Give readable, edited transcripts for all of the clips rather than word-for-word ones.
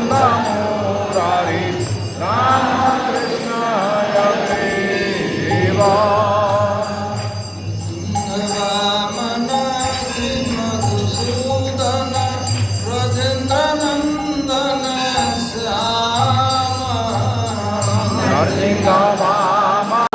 मुरारी राम कृष्ण हरे देवा वामन श्री मधुसूदन ब्रजेन्द्र नंदन श्याम नरसिंह वामा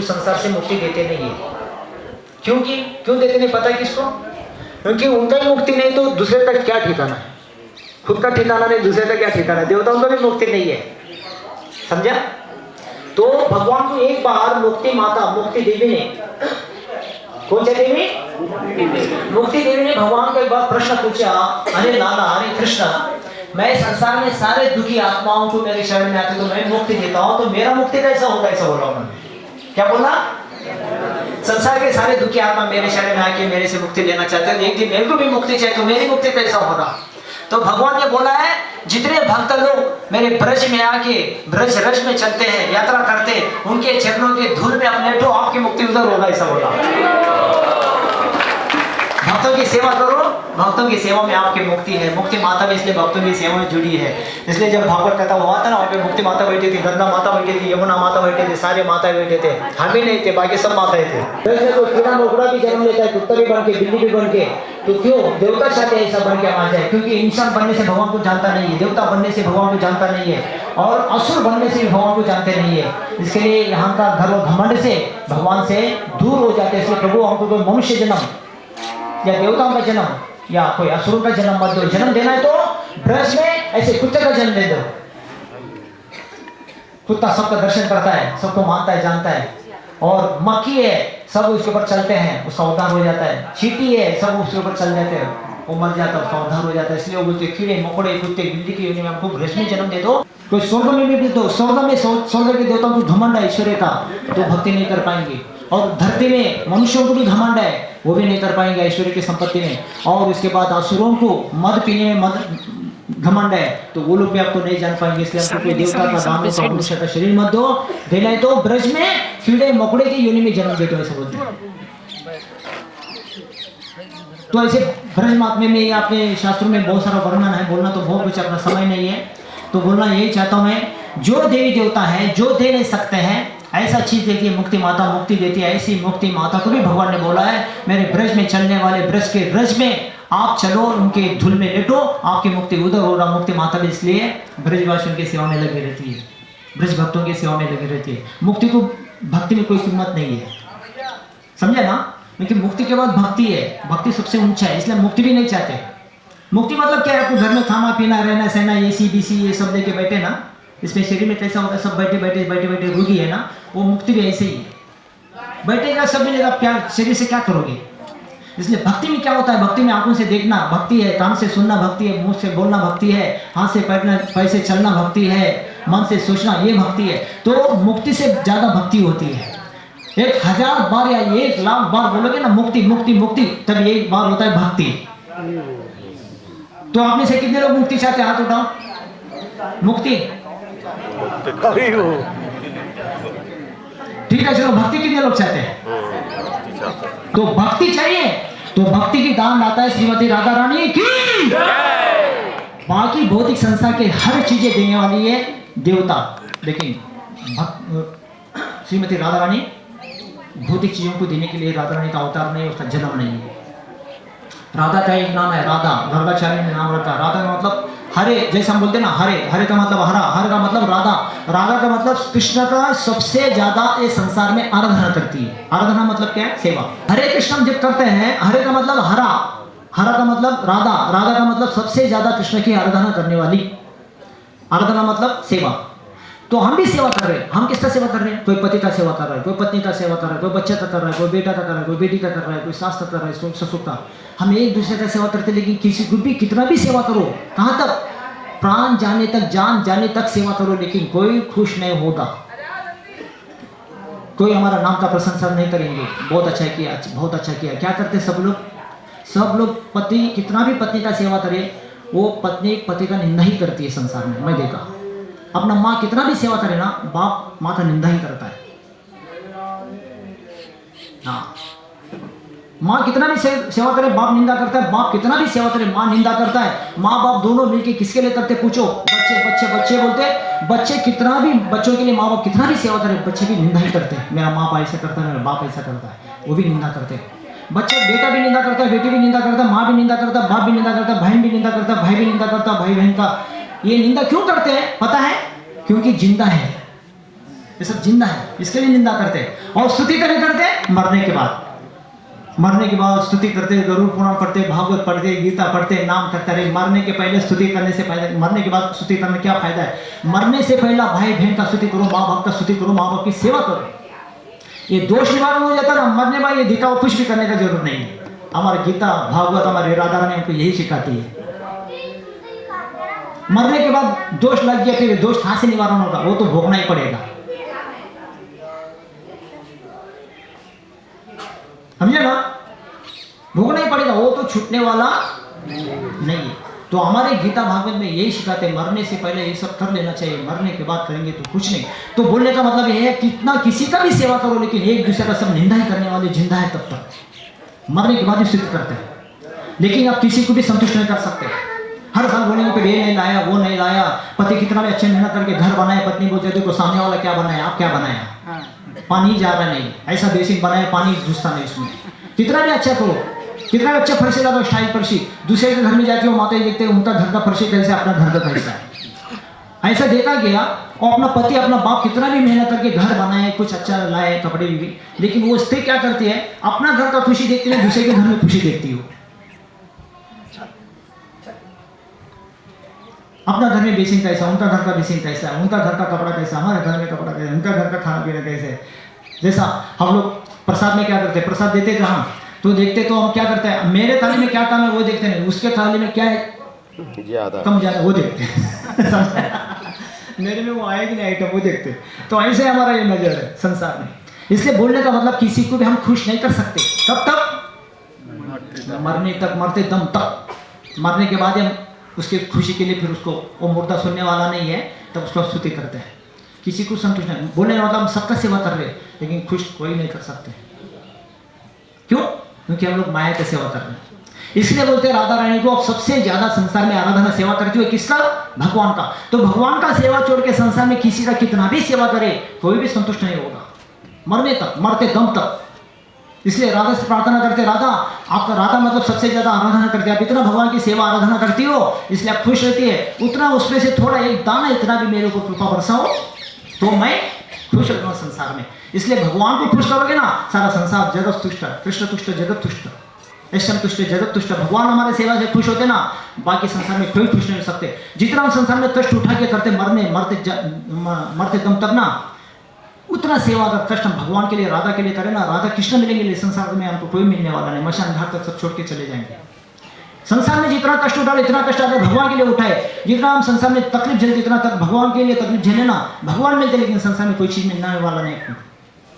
संसार से मुक्ति देते नहीं है। क्योंकि क्यों देते नहीं पता है किसको? क्योंकि उनका ही मुक्ति नहीं तो दूसरे तक क्या ठिकाना है? खुद का ठिकाना नहीं, दूसरे का क्या ठिकाना है? देवताओं का भी मुक्ति नहीं है, समझा? तो भगवान को एक बार मुक्ति माता मुक्ति देवी ने, कौन सी देवी? मुक्ति देवी ने भगवान को एक बार प्रश्न पूछा, अरे नाना, अरे कृष्ण, मैं संसार में सारे दुखी आत्माओं को मेरे शरण में आते तो मैं मुक्ति देता हूँ, तो मेरा मुक्ति कैसा होगा? ऐसा बोला उन्होंने। क्या बोला? संसार के सारे दुखी आत्मा मेरे शरण में आके मेरे से मुक्ति लेना चाहते हैं, एक दिन मेरे को भी मुक्ति चाहिए, तो मेरी मुक्ति कैसा होगा? तो भगवान ने बोला है, जितने भक्त लोग मेरे ब्रज में आके ब्रज रज में चलते हैं, यात्रा करते हैं, उनके चरणों के धूल में अपने आपकी मुक्ति उधर होगा, ऐसा बोला। भक्तों की सेवा करो, भक्तों की सेवा में आपकी मुक्ति है। मुक्ति माता भी इसलिए भक्तों की सेवा में जुड़ी है। इसलिए जब भागवत कथा हुआ था ना, वहाँ पे मुक्ति माता बैठी थी, गंगा माता बैठी थी, यमुना माता बैठे थे, सारे माता बैठे थे। हम ही नहीं थे, बाकी सब माताएं थे। वैसे तो कीड़ा मकोड़ा भी जन्म लेता है, कुत्ता भी बन के, बिल्ली भी बन के, तो क्यों देवता चाहते हैं ऐसा बन के आ जाए? क्योंकि इंसान बनने से भगवान को जानता नहीं है, देवता बनने से भगवान को जानता नहीं है, और असुर बनने से भी भगवान को जानते नहीं है। इसके लिए यहाँ का गर्व घमंड से भगवान से दूर हो जाते हैं। इसलिए प्रभु हमको कोई मनुष्य जन्म या देवताओं का जन्म या कोई असुरों का जन्म मत दो। जन्म देना है तो ब्रज में ऐसे कुत्ते का जन्म दे दो। कुत्ता सबका दर्शन करता है, सबको मानता है, जानता है, और मक्खी है, सब उसके ऊपर चलते हैं, उसका उद्धार हो जाता है। चींटी है, सब उसके ऊपर चल जाते हैं, वो मर जाता है, उसका उद्धार हो जाता है। इसलिए वो बोलते कीड़े मकोड़े कुत्ते बिल्ली की योनि में हमको ब्रज में जन्म दे दो। कोई स्वर्ग में भी दो, स्वर्ग के देवताओं को घमंड है ईश्वर का, तो भक्ति नहीं कर पाएंगे। और धरती में मनुष्यों को भी घमंड है, वो भी नहीं कर पाएंगे ऐश्वर्य की संपत्ति में। और उसके बाद असुरों को मद पीने में घमंड है, तो वो लोग भी आपको नहीं जान पाएंगे। इसलिए आपको कोई देवता का दानव का मनुष्य का शरीर मत दो। देना है तो ब्रज में कीड़े मकोड़े की योनि में जन्म दे दो, ऐसा बोलते हैं। तो ऐसे ब्रज महात्म्य में आपने शास्त्रों में बहुत सारा वर्णन है, बोलना तो बहुत कुछ, अपना समय नहीं है, तो बोलना यही चाहता हूँ मैं, जो देवी देवता है जो दे नहीं सकते हैं ऐसा चीज देती है मुक्ति माता, मुक्ति देती है। ऐसी मुक्ति माता को भी भगवान ने बोला है, मेरे ब्रज में चलने वाले ब्रज के ब्रज में आप चलो, उनके धुल में लेटो, आपकी मुक्ति उधर हो रहा। मुक्ति माता भी इसलिए ब्रजवासियों की सेवा में लगी रहती है, ब्रज भक्तों की सेवा में लगी रहती है। मुक्ति को भक्ति में कोई कीमत नहीं है, समझे ना? लेकिन मुक्ति के बाद भक्ति है, भक्ति सबसे ऊंचा है, इसलिए मुक्ति भी नहीं चाहते। मुक्ति मतलब क्या है? आपको घर में खाना पीना रहना सहना एसी बीसी ये सब लेके बैठे ना, इसमें शरीर में कैसा होता है, सब बैठे बैठे रोगी है ना, वो मुक्ति भी ऐसे ही है। बैठेगा सब मिलेगा, क्या शरीर से क्या करोगे? इसलिए भक्ति में क्या होता है? भक्ति में आंखों से देखना भक्ति है, कान से सुनना भक्ति है, मुंह से बोलना भक्ति है, हाथ से पैर से चलना भक्ति है, मन से सोचना ये भक्ति है। तो मुक्ति से ज्यादा भक्ति होती है। 1000 बार या 1 लाख बार बोलोगे ना मुक्ति मुक्ति मुक्ति, तब एक बार होता है भक्ति। तो आप में से कितने लोग मुक्ति चाहते हैं? हाथ उठाओ। मुक्ति ठीक है, चलो भक्ति कितने लोग चाहते हैं? तो भक्ति चाहिए, तो भक्ति की दान लाता है श्रीमती राधा रानी की। बाकी भौतिक संसार के हर चीजें देने वाली है देवता, लेकिन श्रीमती राधा रानी भौतिक चीजों को देने के लिए राधा रानी का अवतार नहीं, उसका जन्म नहीं है। राधा का एक नाम है राधा, गर्गाचार्य ने नाम रखा। राधा का मतलब हरे, जैसे हम बोलते हैं ना हरे, हरे का मतलब हरा, हर का मतलब राधा, राधा का मतलब कृष्ण का सबसे ज्यादा ये संसार में आराधना करती है। आराधना मतलब क्या है? सेवा। हरे कृष्ण जब करते हैं, हरे का मतलब हरा, हरा का मतलब राधा, राधा का मतलब सबसे ज्यादा कृष्ण की आराधना करने वाली। आराधना मतलब सेवा। तो हम भी सेवा कर रहे हैं। हम किसका सेवा कर रहे हैं? कोई पति का सेवा कर रहा है, कोई पत्नी का सेवा कर रहा है, कोई बच्चा का कर रहा है, कोई बेटा का कर रहा है, कोई बेटी का कर रहा है, कोई सास का कर रहा है, ससुर का। हम एक दूसरे का सेवा करते हैं, लेकिन किसी को भी कितना भी सेवा करो, कहाँ तक? प्राण जाने तक, जान जाने तक सेवा करो, लेकिन कोई खुश नहीं होगा। कोई हमारा नाम का प्रशंसा नहीं करेंगे, बहुत अच्छा किया, बहुत अच्छा किया। क्या करते सब लोग? सब लोग पति कितना भी पत्नी का सेवा करे, वो पत्नी पति का निंदा ही करती है संसार में। मैं देखा अपना माँ कितना भी सेवा करे ना, बाप माँ का निंदा ही करता है। हाँ, माँ कितना भी सेवा करे बाप निंदा करता है, बाप कितना भी सेवा करे माँ निंदा करता है। माँ बाप दोनों मिलके किसके लिए करते? पूछो। बच्चे बच्चे बच्चे बोलते, बच्चे कितना भी, बच्चों के लिए माँ बाप कितना भी सेवा करे, बच्चे भी निंदा ही करते हैं। मेरा माँ ऐसा करता है, मेरा बाप ऐसा करता है, वो भी निंदा करते हैं। बच्चा, बेटा भी निंदा करता है, बेटी भी निंदा करता है, माँ भी निंदा करता है, बाप भी निंदा करता है, बहन भी निंदा करता है, भाई भी निंदा करता है, भाई बहन का। ये निंदा क्यों करते हैं पता है? क्योंकि जिंदा है, ये सब जिंदा है, इसके लिए निंदा करते हैं। और स्तुति कभी करते हैं? मरने के बाद। मरने के बाद स्तुति करते, गरुड़ पुराण पढ़ते, भागवत पढ़ते, गीता पढ़ते, नाम करते रहे। मरने के पहले स्तुति करने से फायदा, मरने के बाद स्तुति करने क्या फायदा है? मरने से पहला भाई बहन का स्तुति करो, माँ बाप का स्तुति करो, माँ बाप की सेवा करो। ये दोष निवारण हो जाता है ना। मरने बाद ये गीता कुछ भी करने का जरूरत नहीं है। हमारी गीता भागवत हमारे राधा रानी हमको यही सिखाती है। मरने के बाद दोष लग गया, फिर दोष कहां से निवारण होगा? वो तो भोगना ही पड़ेगा, समझे ना? भोगना ही पड़ेगा, वो तो छूटने वाला नहीं है। तो हमारे गीता भागवत में यही सिखाते हैं, मरने से पहले ये सब कर लेना चाहिए, मरने के बाद करेंगे तो कुछ नहीं। तो बोलने का मतलब ये है, कितना किसी का भी सेवा करो, लेकिन एक दूसरे का सब निंदा ही करने वाले जिंदा है तब तक, मरने के बाद ही सिद्ध करते हैं। लेकिन आप किसी को भी संतुष्ट नहीं कर सकते। हर साल बोलेंगे कि ये नहीं लाया, वो नहीं लाया, पति कितना भी अच्छे मेहनत करके घर बनाए, पत्नी बोलते देखो सामने वाला क्या बनाया, आप क्या बनाया, पानी जा रहा नहीं, ऐसा बेसिन बनाया, पानी घुसता नहीं उसमें। कितना भी अच्छा करो, कितना भी अच्छा फर्शी लगा स्टाइल फर्शी, दूसरे के घर में जाके वो माता देखते हैं उनका घर का फर्शी कैसे, अपना घर का कैसा है। ऐसा देखा गया। और अपना पति, अपना बाप कितना भी मेहनत करके घर बनाए, कुछ अच्छा लाए, कपड़े भी, लेकिन वो स्त्री क्या करती है, अपना घर का खुशी देखती है, दूसरे के घर में खुशी देखती हो। अपना घर में बेसिन कैसा, उनका घर का बेसिन कैसा है, उनका घर का कपड़ा कैसा, हमारे घर में कपड़ा कैसा, उनका घर का खाना पीना कैसे है। जैसा हम लोग प्रसाद में क्या करते हैं, प्रसाद देते कहाँ तो देखते, तो हम क्या करते हैं, मेरे थाली में क्या कम है वो देखते नहीं, उसके थाली में क्या है ज्यादा कम ज्यादा वो देखते हैं। मेरे में वो आएगी नहीं आइटम वो देखते। तो ऐसे हमारा ये नजर है संसार में। इसलिए बोलने का मतलब किसी को भी हम खुश नहीं कर सकते। कब तक? मरने तक, मरते दम तक। मरने के बाद हम उसके खुशी के लिए फिर उसको, वो मुर्दा सुनने वाला नहीं है तब उसको स्तुति करते हैं। किसी को संतुष्ट नहीं, बोलने का मतलब हम सबका सेवा कर रहे हैं लेकिन खुश कोई नहीं कर सकते। क्यों? क्योंकि हम लोग माया की सेवा कर रहे हैं। इसलिए बोलते हैं राधा रानी को अब सबसे ज्यादा संसार में आराधना सेवा करती हुई किसका? भगवान का। तो भगवान का सेवा छोड़ के संसार में किसी का कितना भी सेवा करे कोई भी संतुष्ट नहीं होगा, मरने तक, मरते दम तक। इसलिए राधा से प्रार्थना करते, राधा आपका, राधा मतलब सबसे ज्यादा आराधना करते, आप इतना भगवान की सेवा आराधना करती हो इसलिए आप खुश रहती है, उतना उसमें से थोड़ा एक दाना इतना भी मेरे ऊपर कृपा बरसाओ तो मैं खुश रहूंगा संसार में। इसलिए भगवान को खुश करोगे ना, सारा संसार जगत तुष्ट, कृष्ण तुष्ट, जगत तुष्ट, ऐश्वर्य तुष्ट, जगत तुष्ट। भगवान हमारे सेवा से खुश होते ना, बाकी संसार में कोई खुश नहीं हो सकते। जितना हम संसार में कष्ट उठा के करते, मरते दम तक ना, उतना सेवा अगर कष्ट हम भगवान के लिए, राधा के लिए करें ना, राधा कृष्ण मिलेंगे, संसार में हमको कोई मिलने वाला नहीं। मशान घाट तक सब छोड़ के चले जाएंगे। संसार में जितना कष्ट उठा, इतना कष्ट अगर भगवान के लिए उठाए, जितना हम संसार में तकलीफ झेलते, इतना तक भगवान के लिए तकलीफ झेले ना, भगवान मिलते, लेकिन संसार में कोई चीज मिलने वाला नहीं।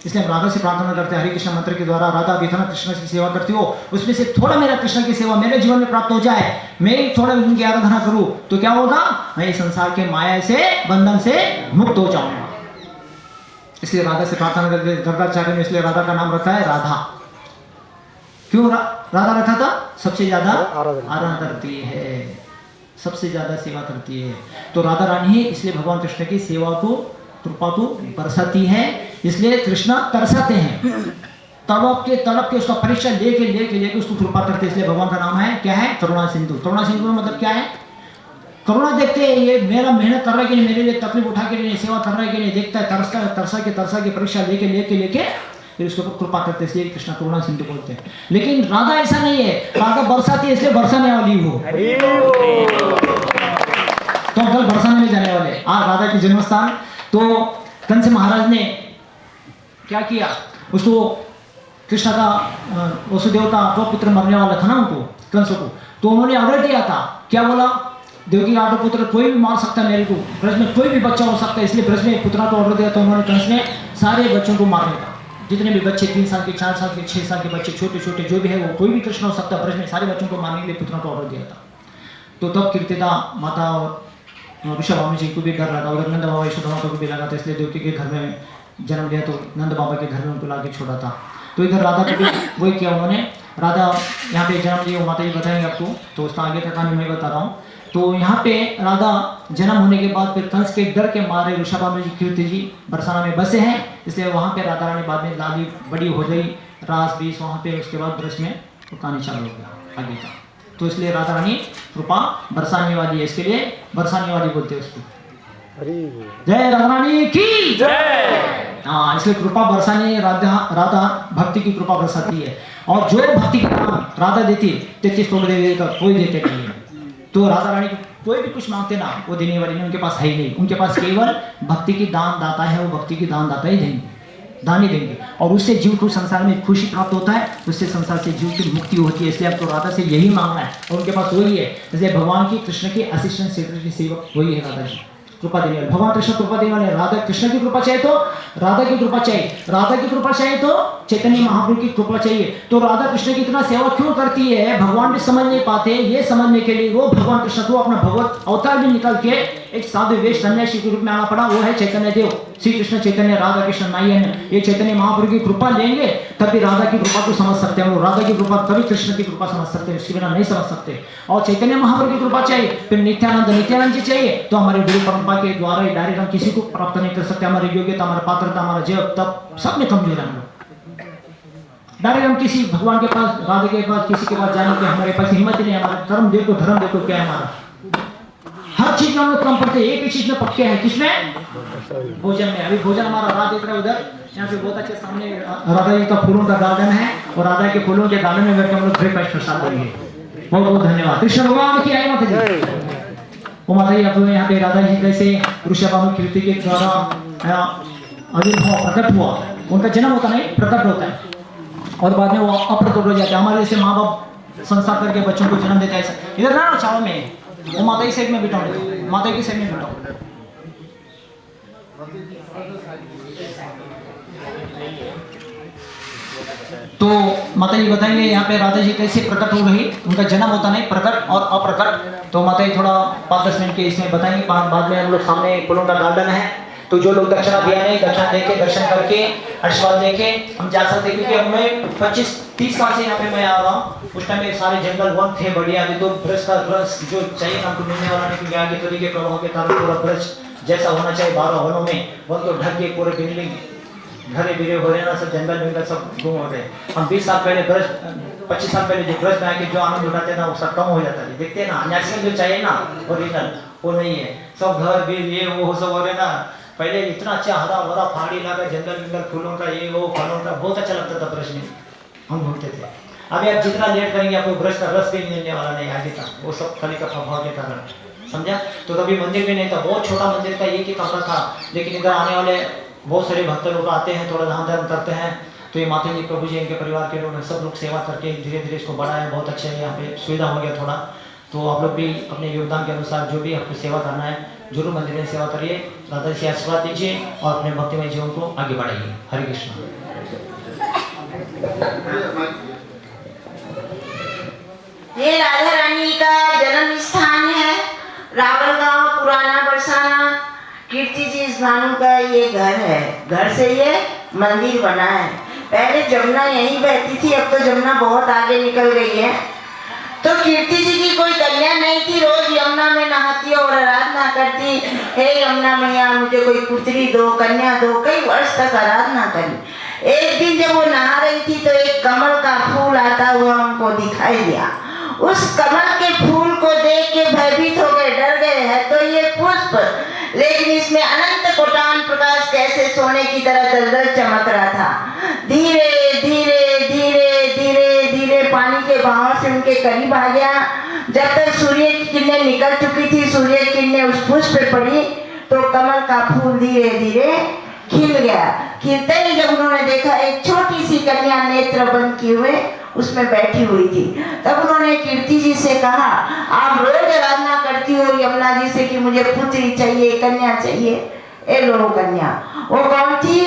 इसलिए हम राधा से प्रार्थना करते हैं, हरे कृष्ण मंत्र के द्वारा, राधा जितना कृष्ण की सेवा करती हो उसमें से थोड़ा मेरा कृष्ण की सेवा मेरे जीवन में प्राप्त हो जाए, मैं थोड़ा उनकी आराधना करूं तो क्या होगा, मैं संसार के माया से, बंधन से मुक्त हो जाऊंगा। इसलिए राधा से प्रार्थना करते, गर्गाचार्य ने इसलिए राधा का नाम रखा है राधा। क्यों राधा रखा था? सबसे ज्यादा आराधना करती है, सबसे ज्यादा सेवा करती है। तो राधा रानी ही इसलिए भगवान कृष्ण की सेवा को, कृपा को बरसाती है। इसलिए कृष्ण तरसाते हैं, तड़प के उसका परीक्षा लेके उसको कृपा करते हैं। इसलिए भगवान का नाम है क्या है? करुणा सिंधु। करुणा सिंधु मतलब क्या है? करुणा देखते हैं, ये मेरा मेहनत कर रहा है कि नहीं, मेरे लिए तकलीफ उठा के नहीं, सेवा कर रहा है कि नहीं, देखता है, तरसा के परीक्षा लेके फिर उसके ऊपर कृपा करते हैं। इसलिए कृष्ण करुणा सिंधु बोलते हैं। लेकिन राधा ऐसा नहीं है, राधा बरसाती है इसलिए बरसाने वाली हो। तो हम कल बरसाने में जाने वाले आज राधा के जन्म स्थान। तो कंस महाराज ने क्या किया, उसको कृष्ण का, वसुदेव का पुत्र मरने वाला था ना उनको, कंस को, तो उन्होंने ऑर्डर दिया था, क्या बोला, देवकी का पुत्र कोई भी मार सकता है मेरे को, ब्रज में कोई भी बच्चा हो सकता है, इसलिए ब्रज में पुत्रा को ऑर्डर दिया। तो उन्होंने कंस ने सारे बच्चों को मारने का, जितने भी बच्चे 3 साल के, 4 साल के, 6 साल के बच्चे, छोटे छोटे जो भी है, वो कोई भी कृष्ण हो सकता है, ब्रज में सारे बच्चों को मारने के लिए पुत्रा को ऑर्डर दिया था। तो तब कीर्तिदा माता ऋषभ जी को भी डर लगा, उधर नंद बाबा यशोदा माता को भी लगा था, इसलिए देवकी के घर में जन्म लिया, तो नंद बाबा के घर में उनको लाके छोड़ा था। तो इधर राधा को भी वही किया उन्होंने, राधा यहाँ पे जन्म लिया, माता जी बताएंगे आपको, तो उसका आगे का कहानी मैं बता रहा हूँ। तो यहाँ पे राधा जन्म होने के बाद फिर कंस के डर के मारे ऋषभानु जी, कीर्ति जी बरसाना में बसे हैं, इसलिए वहाँ पे राधा रानी बाद में लाली बड़ी हो गई, रास बीस वहाँ पे, उसके बाद ब्रज में तो कहानी चालू हो गया आगे का। तो इसलिए राधा रानी कृपा बरसाने वाली है, इसके लिए बरसाने वाली बोलते हैं उसको। जय राधा रानी की जय। हाँ, इसलिए कृपा बरसाने, राधा भक्ति की कृपा बरसाती है, और जो भक्ति का नाम राधा देती 33 करोड़ देवी का कोई देते नहीं है। तो राधा रानी कोई भी कुछ मांगते ना, वो देने वाली नहीं, उनके पास है ही नहीं, उनके पास केवल भक्ति की दान दाता है, वो भक्ति की दान दाता ही देंगे, दान ही देंगे, और उससे जीव को संसार में खुशी प्राप्त होता है, उससे संसार से जीव की मुक्ति होती है। इसलिए आपको राधा से यही मांगना है, और उनके पास वही है। इसलिए भगवान की, कृष्ण की असिस्टेंट सेक्रेटरी सेवक वही है राधा जी, कृपा देने वाले। भगवान कृष्ण कृपा देने वाले। राधा कृष्ण की कृपा चाहिए तो राधा की कृपा चाहिए, राधा की कृपा चाहिए तो चैतन्य महाप्रभु की कृपा चाहिए। तो राधा कृष्ण की इतना सेवा क्यों करती है, भगवान भी समझ नहीं पाते। ये समझने के लिए वो भगवान कृष्ण को अपना भगवत अवतार भी निकाल के एक साधु वेश सन्यासी के रूप में आना पड़ा, वो है चैतन्य देव, श्री कृष्ण चैतन्य, राधा कृष्ण नायन। ये चैतन्य महाप्रभु की कृपा लेंगे तभी राधा की कृपा को समझ सकते हैं, राधा की कृपा तभी कृष्ण की कृपा समझ सकते हैं, उसके बिना नहीं समझ सकते। और चैतन्य महाप्रभु की कृपा चाहिए, फिर नित्यानंद जी चाहिए, तो हमारे गुरु परंपरा के द्वारा ही डायरेक्ट हम किसी को प्राप्त नहीं कर सकते। हमारी योग्यता, हमारा पात्रता, हमारा जब तब सब में कमजोर है हम लोग। डायरेक्ट हम किसी भगवान के पास, राधा के पास, किसी के पास जाने के हमारे पास हिम्मत ही नहीं। हमारा धर्म देखो क्या है हमारा, हर चीज में हम लोग कम पड़ते हैं, एक ही चीज में पक्के हैं, किसमें? भोजन में। अभी भोजन हमारा रात देख रहे हैं उधर, यहाँ पे बहुत अच्छे सामने राधा जी का फूलों का गार्डन है, और राधा के फूलों के गार्डन में बैठ के हम लोग ब्रेकफास्ट प्रसाद करेंगे। बहुत बहुत धन्यवाद। कृष्ण भगवान की आई माता जी। वो माता जी आप यहाँ पे राधा जी कैसे ऋषभानु कीर्ति के द्वारा आविर्भाव प्रकट हुआ, उनका जन्म होता नहीं, प्रकट होता है, और बाद में वो अप्रकट हो जाते हैं। हमारे जैसे माँ बाप संसार करके बच्चों को जन्म देता है। इधर ना चावल में, वो माता की साइड में बैठा हूँ, माता की साइड में बैठा हूँ। तो माता जी बताएंगे यहाँ पे राधा जी कैसे प्रकट हो रही, उनका जन्म होता नहीं, प्रकट और अप्रकट। तो माता जी थोड़ा 5-10 मिनट के इसमें बताएंगे। बाद में हम लोग सामने फूलों का गार्डन है, तो जो लोग दक्षिणा दिया नहीं, दक्षिणा देके दर्शन करके आशीर्वाद देके हम जा सकते, क्योंकि अब मैं 25-30 साल से यहाँ पे मैं आ रहा हूँ। उस टाइम में सारे जंगल वन थे बढ़िया, अभी तो ब्रज का ब्रज जो चाहिए हमको मिलने वाला नहीं, क्योंकि आगे तरीके प्रभाव के कारण पूरा ब्रज जैसा होना चाहिए 12 वनों में, वन तो ढक के पूरे बिल्डिंग घरे बिरे हो रहे ना, सब जंगल जंगल सब गुम हो रहे। हम 20 साल पहले ब्रज, 25 साल पहले जो ब्रज में आके जो आनंद उठाते ना, वो सब कम हो जाता है। देखते हैं ना, नेचुरल जो चाहिए ना ओरिजिनल, वो नहीं है। सब घर बिल ये वो सब हो रहे ना। पहले इतना अच्छा हरा भरा पहाड़ी इलाका, जंगल जंगल, फूलों का ये वो, फलों का, बहुत अच्छा लगता था ब्रज में, हम घूमते थे। अभी आप जितना लेट करेंगे आपको ब्रज का रस भी मिलने वाला नहीं आगे तक, वो सब कली का प्रभाव के कारण, समझा। तो तभी मंदिर भी नहीं था, बहुत छोटा मंदिर था, एक ही कमरा था। लेकिन इधर आने वाले बहुत सारे भक्त लोग आते हैं, थोड़ा दान धर्म करते हैं, तो ये माता जी, प्रभु जी, इनके परिवार के लोग सब लोग सेवा करके धीरे धीरे इसको बढ़ाया। बहुत अच्छा है, यहाँ पे सुविधा हो गया थोड़ा। तो आप लोग भी अपने योगदान के अनुसार जो भी आपको सेवा करना है, जरूर मंदिर में सेवा करिए, राधा जी आशीर्वाद दीजिए और अपने भक्तिमय जीवन को आगे बढ़ाइए। हरे कृष्ण। ये राधा रानी का जन्म स्थान है, रावल गांव, पुराना बरसाना। कीर्ति जी इस भानु का ये घर है, घर से ये मंदिर बना है। पहले जमुना यहीं बहती थी, अब तो जमुना बहुत आगे निकल गई है। तो कीर्ति जी की कोई कन्या नहीं थी, रोज यमुना में नहाती और आराधना करती, हे यमुना मैया मुझे कोई पुत्री दो, कन्या दो। कई वर्ष तक आराधना करी। एक दिन जब वो नहा रही थी तो एक कमल का फूल आता हुआ उनको दिखाई दिया। उस कमल के फूल को देख के भयभीत हो गए, डर गए। है तो ये पुष्प, लेकिन इसमें अनंत कोटान प्रकाश कैसे सोने की तरह दलदल चमक रहा था। धीरे धीरे धीरे धीरे धीरे पानी के बहाव से उनके करीब आ गया। जब तक सूर्य की किरणें निकल चुकी थी, सूर्य की किरणें उस पुष्प पे पड़ी तो कमल का फूल धीरे धीरे खिल गया। खिलते ही जब उन्होंने देखा एक छोटी सी कन्या नेत्र बंद किए हुए उसमें बैठी हुई थी, तब उन्होंने कीर्ति जी से कहा, आप रोज आराधना करती हो यमुना जी से कि मुझे पुत्री चाहिए, कन्या चाहिए। ए लो कन्या। वो कौन थी?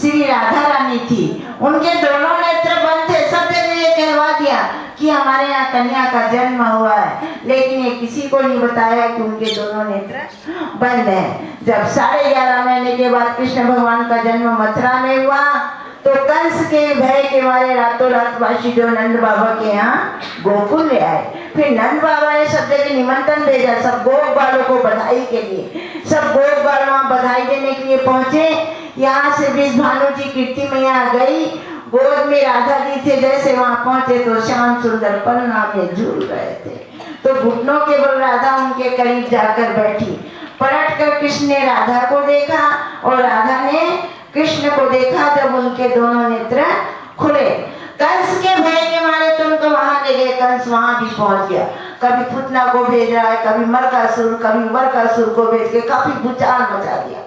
श्री राधा रानी थी। उनके दोनों नेत्र बंद थे। सब जगह ये कहवा दिया कि हमारे यहाँ कन्या का जन्म हुआ है, लेकिन ये किसी को नहीं बताया कि उनके दोनों नेत्र बंद हैं। जब 11.5 महीने के बाद कृष्ण भगवान का जन्म मथुरा में हुआ तो कंस के भय के मारे रातों रात वासी जो नंद बाबा के यहाँ गोकुल ले आए। फिर नंद बाबा ने सब जगह निमंत्रण भेजा, सब गोप बालों को बधाई के लिए। सब गोप बाल वहाँ बधाई देने के लिए पहुंचे। यहाँ से बीस भानु जी कीर्ति मैया गई, गोद में राधा जी थे। जैसे वहाँ पहुंचे तो श्याम सुंदर पन्ना में झूल रहे थे। तो घुटनों के बल राधा उनके करीब जाकर बैठी। पलट कर कृष्ण ने राधा को देखा और राधा ने कृष्ण को देखा। जब उनके दोनों नेत्र खुले, कंस के भय के मारे तो उनको वहां ले गए। कंस वहां भी पहुंच गया, कभी पुतना को भेज रहा है, कभी मरकासुर, कभी वरकासुर को भेज के काफी भूचाल मचा दिया।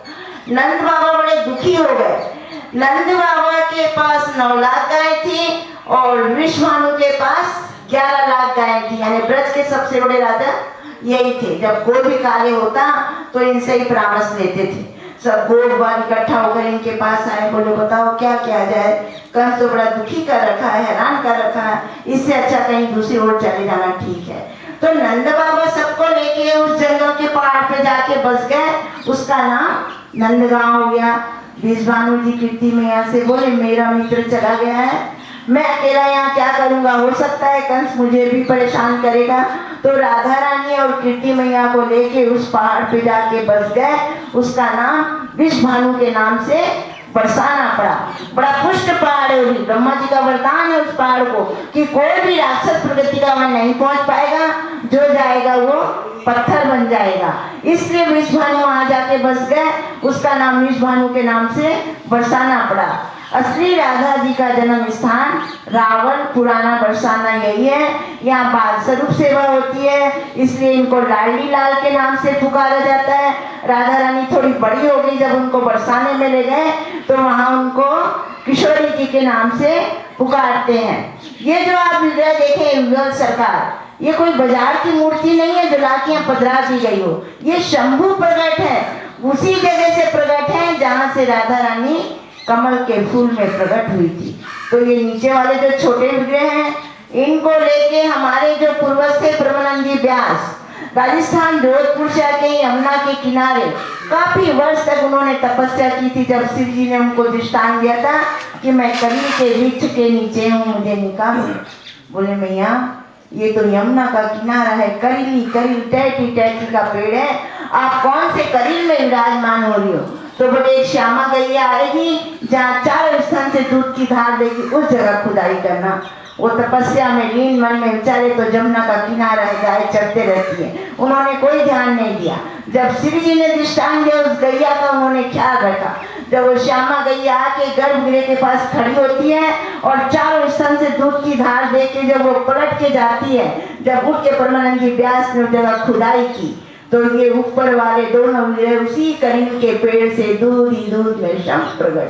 नंद बाबा बड़े दुखी हो गए। नंद बाबा के पास 9 लाख गाय थी और विश्वानु के पास 11 लाख गाय थी। यानी ब्रज के सबसे बड़े राजा यही थे। जब कोई भी कार्य होता तो इनसे ही परामर्श लेते थे। सब गोप बाल इकट्ठा होकर इनके पास आए, बोले बताओ क्या किया जाए। कंस तो बड़ा दुखी कर रखा है, हैरान कर रखा है, इससे अच्छा कहीं दूसरी ओर चले जाना ठीक है। तो नंद बाबा सबको लेके उस जंगल के पहाड़ पे जाके बस गए, उसका नाम नंदगांव हो गया। विश्वानु जी कीर्ति मैया से बोले मेरा मित्र चला गया है, मैं अकेला यहाँ क्या करूँगा, हो सकता है कंस मुझे भी परेशान करेगा। तो राधा रानी और कीर्ति मैया को लेके उस पहाड़ पे जाके बस गए, उसका नाम विश्वानु के नाम से बरसाना पड़ा। बड़ा पुष्ट पहाड़ है, ब्रह्मा जी का वरदान है उस पहाड़ को कि कोई भी राक्षस प्रगति का वहां नहीं पहुंच पाएगा, जो जाएगा वो पत्थर बन जाएगा। इसलिए विश्वानु वहां जाके बस गए, उसका नाम विश्वानु के नाम से बरसाना पड़ा। असली राधा जी का जन्म स्थान रावल पुराना बरसाना यही है। यहाँ बाल स्वरूप सेवा होती है, इसलिए इनको लाडली लाल के नाम से पुकारा जाता है। राधा रानी थोड़ी बड़ी हो गई, जब उनको बरसाने में ले गए तो वहाँ उनको किशोरी जी के नाम से पुकारते हैं। ये जो आप विग्रह देखे युगल सरकार, ये कोई बाजार की मूर्ति नहीं है जो लाके यहाँ पधरा दी गई हो, ये शंभु प्रकट है, उसी जगह से प्रकट है जहाँ से राधा रानी कमल के फूल में प्रकट हुई थी। तो ये नीचे वाले जो छोटे विग्रह हैं, इनको लेके हमारे जो पूर्वज थे ब्रह्मानंदी व्यास, राजस्थान जोधपुर से आके यमुना के किनारे काफी वर्ष तक उन्होंने तपस्या की थी। जब शिव जी ने उनको दृष्टांत दिया था कि मैं कली के वृक्ष के नीचे हूँ, मुझे निकालो, बोले मैया ये तो यमुना का किनारा है, करीली करील टैटी टैटी का पेड़ है, आप कौन से करील में विराजमान हो रही हो। तो बोले एक श्यामा गैया आएगी जहाँ 4 स्थान से दूध की धार देगी, उस जगह खुदाई करना। वो तपस्या में लीन मन में विचारे तो जमुना का किनारा है, गाय चढ़ते रहती है, उन्होंने कोई ध्यान नहीं दिया। जब शिव जी ने दृष्टांत दिया उस गैया का उन्होंने ख्याल रखा। जब वो श्यामा गैया आके गर्भगृह के पास खड़ी होती है और 4 स्थान से दूध की धार दे के जब वो पलट के जाती है, जब उठ के परमानंद व्यास ने उस जगह खुदाई की तो ये ऊपर वाले दोनों विग्रह उसी करीब के पेड़ से दूध ही दूध में शम प्रकट।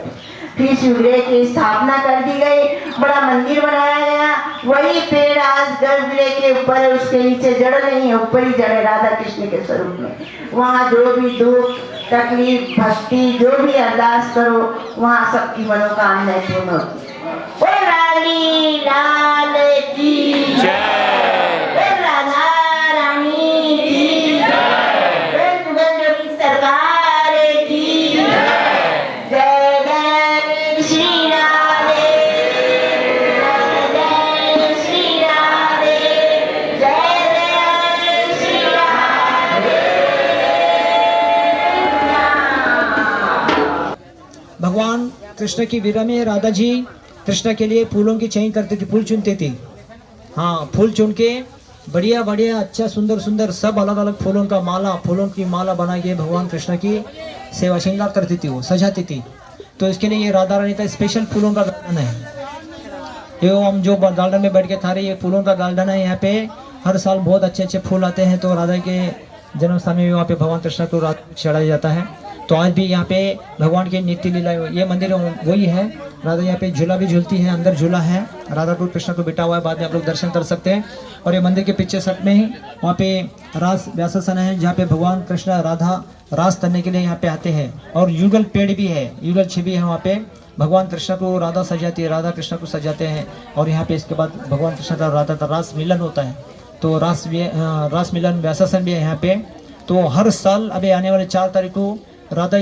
फिर विग्रह की स्थापना कर दी गई, बड़ा मंदिर बनाया गया। वही पेड़ आज गर्भगृह के ऊपर है, उसके नीचे जड़ नहीं है, ऊपर ही जड़ है राधा कृष्ण के स्वरूप में। वहाँ जो भी दुख तकलीफ भक्ति जो भी अरदास करो वहाँ सबकी मनोकामना पूर्ण होती है। ओ लाली लाल की जय, ओ राधा रानी की जय, जुगल सरकार की जय, जय जय श्री राधे, जय श्री राधे, जय जय श्री राधे। भगवान कृष्ण की विरह में राधा जी कृष्ण के लिए फूलों की चयन करती थी, फूल चुनती थी। हाँ, फूल चुन के बढ़िया बढ़िया अच्छा सुंदर सुंदर सब अलग अलग फूलों का माला, फूलों की माला बना के भगवान कृष्ण की सेवा श्रृंगार करती थी, वो सजाती थी। तो इसके लिए ये राधा रानी का स्पेशल फूलों का गार्डन है। ये हम जो गार्डन में बैठ के खा रहे, ये फूलों का गार्डन है। यहाँ पे हर साल बहुत अच्छे अच्छे फूल आते हैं। तो राधा के जन्म स्थान में वहाँ पे भगवान कृष्ण को रात चढ़ाया जाता है। तो आज भी यहाँ पे भगवान की नित्य लीला, ये मंदिर वही है। राधा यहाँ पे झूला भी झूलती है, अंदर झूला है, राधा को कृष्ण को बिठा हुआ है, बाद में आप लोग दर्शन कर सकते हैं। और ये मंदिर के पीछे साइड में ही वहाँ पे रास व्यासासन है, जहाँ पे भगवान कृष्ण राधा रास करने के लिए यहाँ पे आते हैं। और युगल पेड़ भी है, युगल छवि है वहाँ पे, भगवान कृष्ण को राधा सजाती है, राधा कृष्ण को सजाते हैं। और यहाँ पे इसके बाद भगवान कृष्ण का राधा का रास मिलन होता है। तो रास मिलन व्यासासन भी है यहाँ पे। तो हर साल अभी आने वाले 4 तारीख को राधा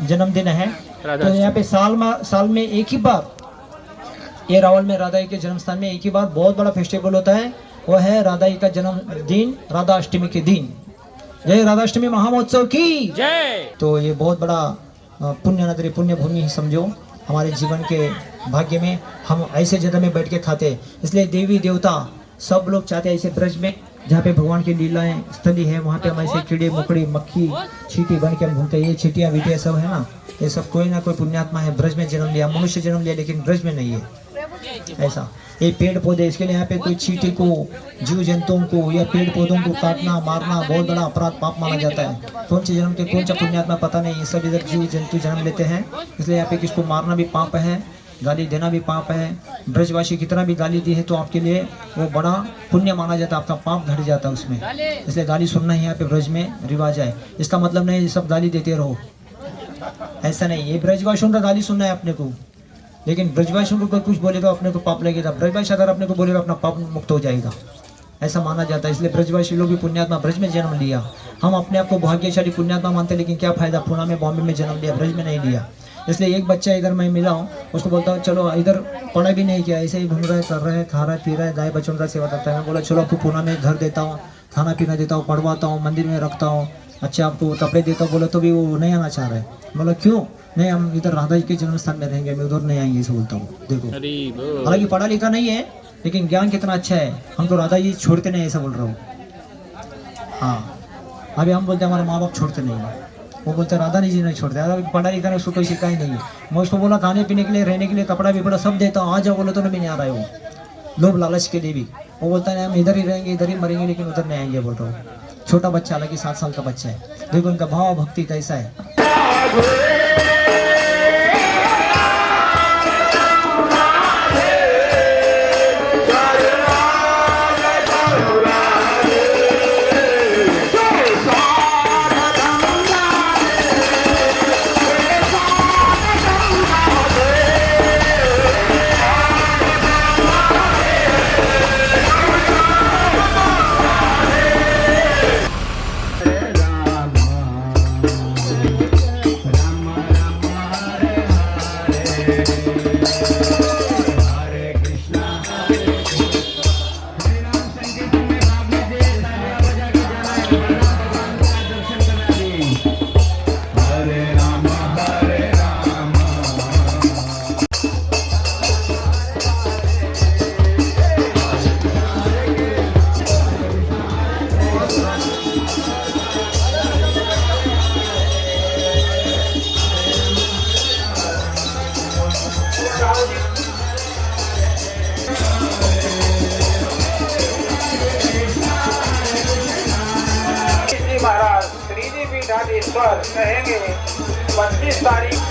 जन्मदिन है। तो यहाँ पे साल में एक ही बार ये रावल में राधा के जन्म स्थान में एक ही बार बहुत बड़ा फेस्टिवल होता है, वो है राधा का जन्मदिन, राधा अष्टमी के दिन। जय राधा अष्टमी महामहोत्सव की जय। तो ये बहुत बड़ा पुण्य नगरी, पुण्य भूमि ही समझो। हमारे जीवन के भाग्य में हम ऐसे जगह में बैठ के खाते, इसलिए देवी देवता सब लोग चाहते हैं ऐसे ब्रज में जहाँ पे भगवान की लीलाएं स्थली है, वहाँ पे हम ऐसे कीड़े मकड़ी मक्खी चींटी बन के हम घूमते हैं। ये चींटियाँ वीटियाँ सब है ना, ये सब कोई ना कोई पुण्यात्मा है, ब्रज में जन्म लिया, मनुष्य जन्म लिया, लेकिन ब्रज में नहीं है। ऐसा ये पेड़ पौधे, इसके लिए यहाँ पे कोई चींटी को, जीव जंतुओं को या पेड़ पौधों को काटना मारना बहुत बड़ा अपराध पाप माना जाता है। कौन से जन्म के कौन सा पुण्यात्मा पता नहीं, ये सब इधर जीव जंतु जन्म लेते हैं, इसलिए यहाँ पे किसको मारना भी पाप है, गाली देना भी पाप है। ब्रजवासी कितना भी गाली दी है तो आपके लिए वो बड़ा पुण्य माना जाता है, आपका पाप घट जाता है उसमें। इसलिए गाली सुनना ही यहाँ पे ब्रज में रिवाज है। इसका मतलब नहीं ये सब गाली देते रहो, ऐसा नहीं। ये ब्रजवासियों का गाली सुनना है अपने को, लेकिन ब्रजवासियों को कोई कुछ बोलेगा अपने को पाप लगेगा। ब्रजवासी अगर अपने को बोलेगा अपना पाप मुक्त हो जाएगा। ऐसा माना जाता है। इसलिए ब्रजवासी लोग भी पुण्यात्मा ब्रज में जन्म लिया। हम अपने आप को भाग्यशाली पुण्यात्मा मानते हैं, लेकिन क्या फायदा, पुणे में बॉम्बे में जन्म लिया, ब्रज में नहीं लिया। इसलिए एक बच्चा इधर मैं मिला हूँ, उसको बोलता हूँ चलो, इधर पढ़ाई भी नहीं किया, ऐसे ही घूम रहा है, कर रहा है, खा रहा है, पी रहा है, गाय बच्चों का सेवा करता है। मैं बोला चलो आपको पुणे में घर देता हूँ, खाना पीना देता हूँ, पढ़वाता हूँ, मंदिर में रखता हूँ, अच्छा आपको कपड़े देता हूँ। बोला तो भी वो नहीं आना चाह रहा है। बोला क्यों नहीं, हम इधर राधा जी के जन्म स्थान में रहेंगे, मैं उधर नहीं आएंगे, ऐसे बोलता हूँ। देखो हालांकि पढ़ा लिखा नहीं है, लेकिन ज्ञान कितना अच्छा है। हम तो राधा जी छोड़ते नहीं, ऐसा बोल रहा हूँ। हाँ, अभी हम बोलते हैं हमारे माँ बाप छोड़ते नहीं है, वो बोलते राधा जी नहीं छोड़ते। अभी पढ़ा लिखा नहीं, उसको कोई सिखा ही नहीं है। मैं उसको बोला खाने पीने के लिए, रहने के लिए, कपड़ा विपड़ा सब देता हूँ, आ जाओ, बोलो तो भी नहीं आ रहा है वो, लोभ लालच के लिए भी। वो बोलता है हम इधर ही रहेंगे, इधर ही मरेंगे, लेकिन उधर नहीं आएंगे, बोल रहा हूँ। छोटा बच्चा, हालांकि 7 साल का बच्चा है। देखो उनका भाव भक्ति कैसा है। महाराज श्रीजी पीठाधीश्वर कहेंगे 25 तारीख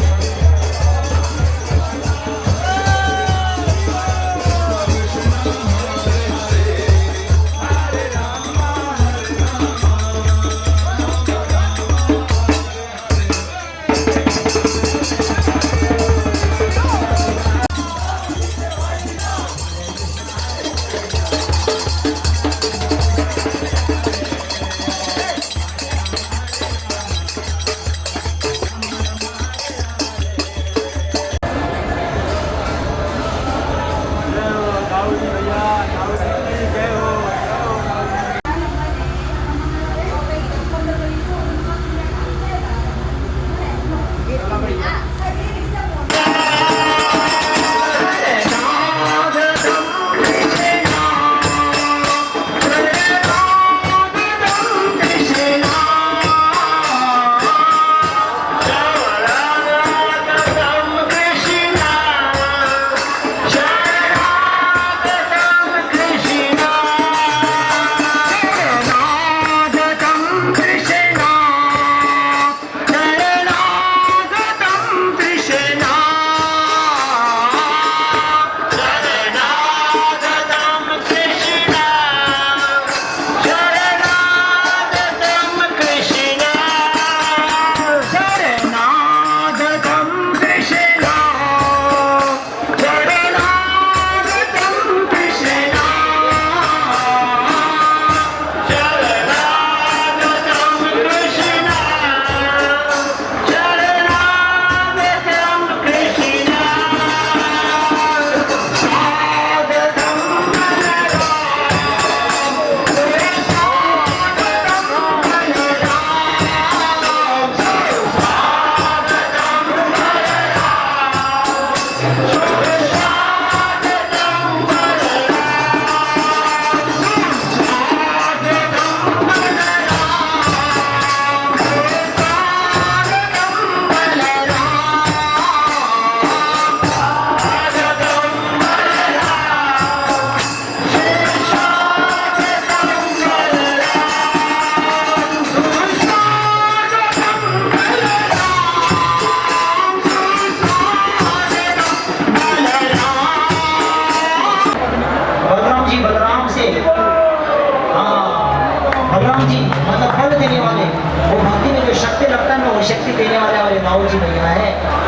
शक्ति देने वाले हमारे दाऊ जी भैया है,